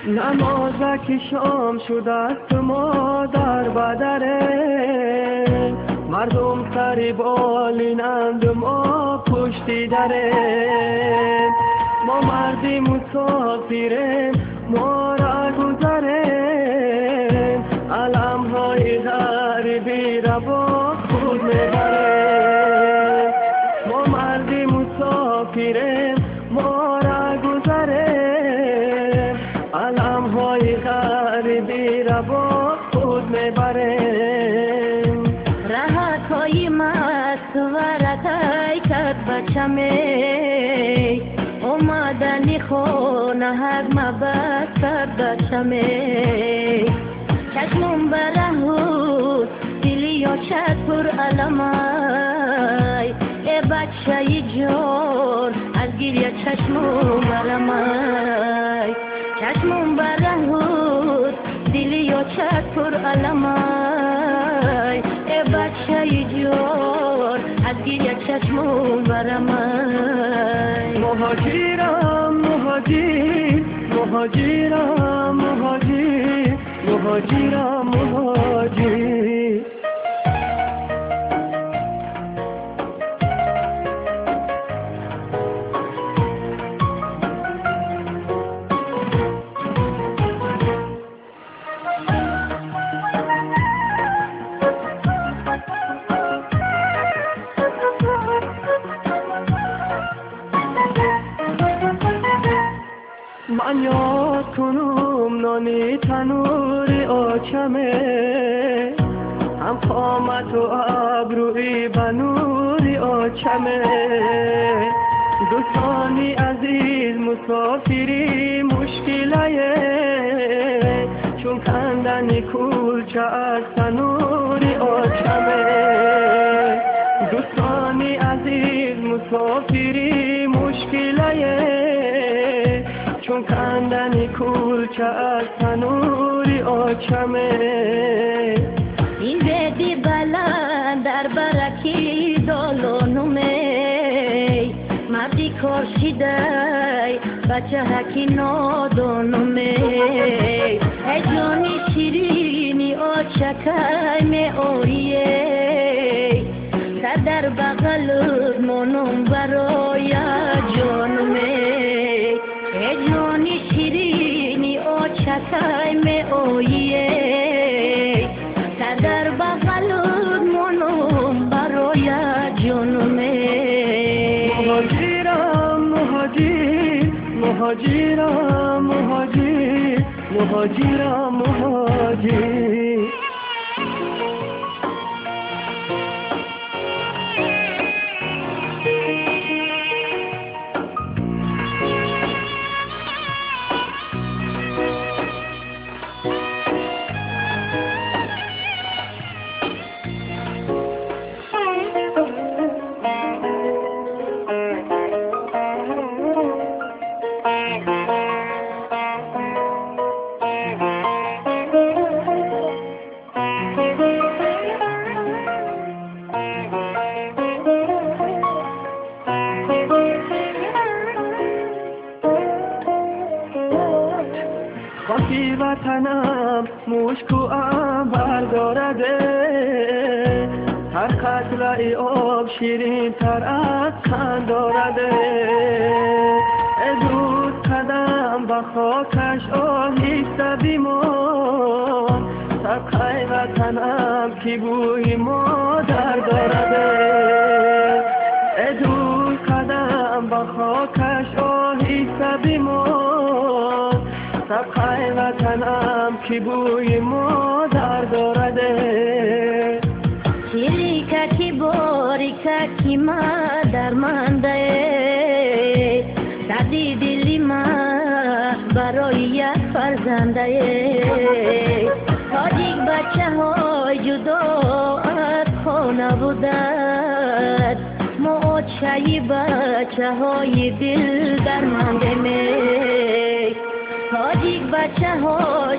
نمازک شام شده است ما در بدره، مردم سر بالینند ما پشتی دره. ما مردی مسافریم ما را گذریم، علم های غریبی را با خود میبریم. ما مردی مسافریم ما را گذریم، علم های غریبی را با خود میبریم. رهک های مسورت کرد بچمی، اومدنی خونه هر مبستر بچمی. چشمم برهود دلی یا چت پر علمای، ای بچه جور از گریه چشمم برمای. چشمم برهود دلی یا چت پر علمای، ای بچه جور از گریه چشمم برمای. مهاجرم مهاجر مهاجرم مهاجر مهاجرم مهاجر. من یاد کنم نانی تنوری آچمه، هم قامت و ابروی بنوری آچمه. دوستانی عزیز مسافری مشکله، چون کندنی کلچه از تنوری آچمه. دوستانی عزیز مسافری مشکله، چون کندنی کلچه از تنوری آچمه. این زدی بلند در برکی دالونومی، مردی کارشیده بچه هکی نادانومی. ای جانی شیرینی آچکای می آریه، سر در بغلت مانم برای جانومی. ای جانی شیرینی آچکای می آیه، سر در بغلت مانم برای جانومی. مهاجرم مهاجر مهاجرم مهاجر مهاجرم مهاجر. خاکی وطنم مشک و عنبر دارده، هر قطره آب شیرین تر از خند دارده. ای دوست قدم به خاکش آهسته بیمان، سبخه وطنم که بوی مادر دارده. ای دوست قدم به خاکش آهسته بیمان، سبخه وطنم که بوی مادر دارده. شیریکه کی باریکه کی مادر منده، دردی دلی من برای یک فرزنده. تاجیک بچه های جدا از خانه بودند، ما چایی بچه های دل درمانده می. تاجیک بچه ها